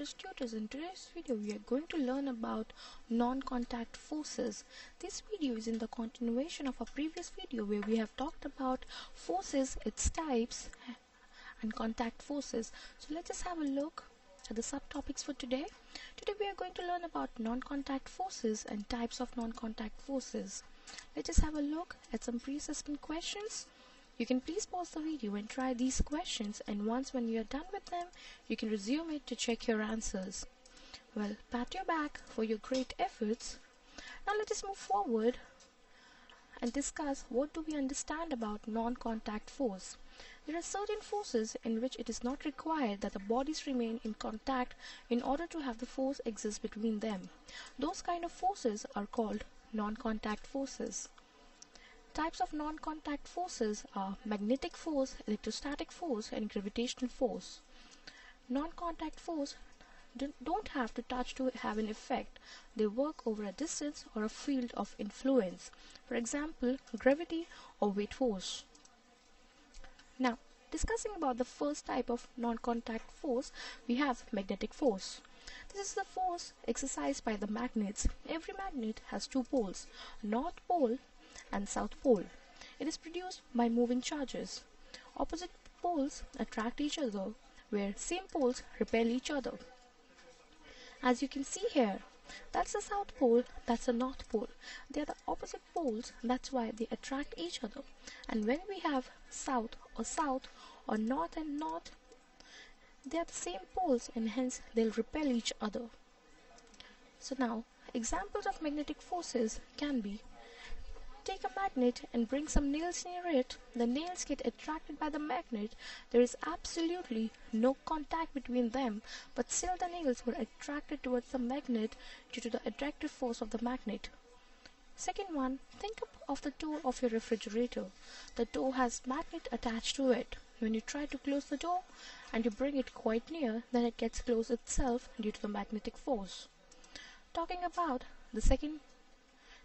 host Tutors. In today's video we are going to learn about non-contact forces. This video is in the continuation of our previous video where we have talked about forces, its types and contact forces. So let's just have a look at the subtopics for today. Today we are going to learn about non-contact forces and types of non-contact forces. Let's just have a look at some pre-assessment questions. You can please pause the video and try these questions, and once when you are done with them, you can resume it to check your answers. Well, pat your back for your great efforts. Now let us move forward and discuss what do we understand about non-contact force. There are certain forces in which it is not required that the bodies remain in contact in order to have the force exist between them. Those kind of forces are called non-contact forces. Types of non-contact forces are magnetic force, electrostatic force, and gravitational force. Non-contact force don't have to touch to have an effect. They work over a distance or a field of influence. For example, gravity or weight force. Now, discussing about the first type of non-contact force, we have magnetic force. This is the force exercised by the magnets. Every magnet has two poles, north pole and south pole. It is produced by moving charges. Opposite poles attract each other, where same poles repel each other. As you can see here, that's the south pole, that's the north pole. They are the opposite poles, that's why they attract each other. And when we have south or north and north, they are the same poles and hence they'll repel each other. So now, examples of magnetic forces can be: take a magnet and bring some nails near it. The nails get attracted by the magnet. There is absolutely no contact between them, but still the nails were attracted towards the magnet due to the attractive force of the magnet. Second one, think of the door of your refrigerator. The door has magnet attached to it. When you try to close the door and you bring it quite near, then it gets closed itself due to the magnetic force. Talking about the second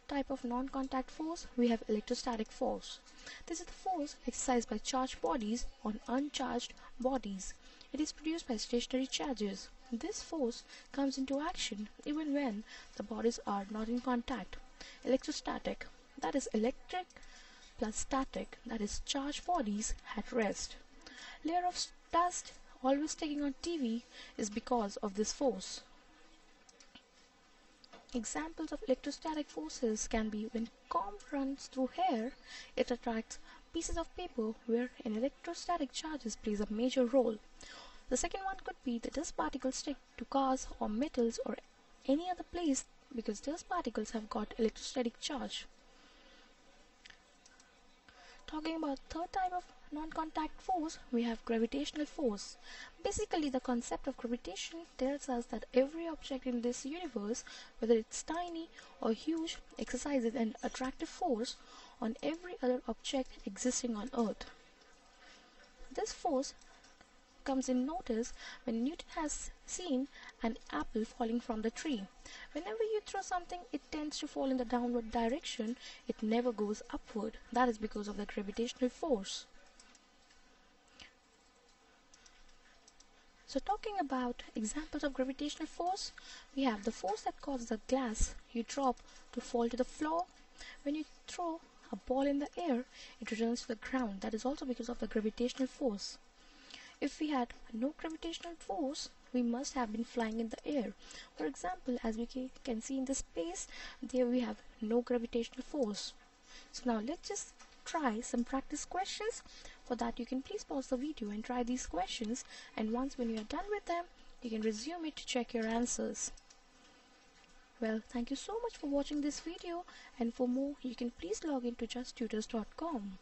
type of non-contact force, we have electrostatic force. This is the force exercised by charged bodies on uncharged bodies. It is produced by stationary charges. This force comes into action even when the bodies are not in contact. Electrostatic, that is electric plus static, that is charged bodies at rest. Layer of dust always sticking on TV is because of this force. Examples of electrostatic forces can be when comb runs through hair, it attracts pieces of paper where an electrostatic charges plays a major role. The second one could be the dust particles stick to cars or metals or any other place because dust particles have got electrostatic charge. Talking about third type of non-contact force, we have gravitational force. Basically, the concept of gravitation tells us that every object in this universe, whether it's tiny or huge, exercises an attractive force on every other object existing on Earth. This force comes in notice when Newton has seen an apple falling from the tree. Whenever you throw something, it tends to fall in the downward direction. It never goes upward. That is because of the gravitational force. So talking about examples of gravitational force, we have the force that causes a glass you drop to fall to the floor. When you throw a ball in the air, it returns to the ground. That is also because of the gravitational force. If we had no gravitational force, we must have been flying in the air. For example, as we can see in this space, there we have no gravitational force. So now let's just try some practice questions. For that, you can please pause the video and try these questions, and once when you are done with them, you can resume it to check your answers. Well, thank you so much for watching this video, and for more, you can please log in to justtutors.com.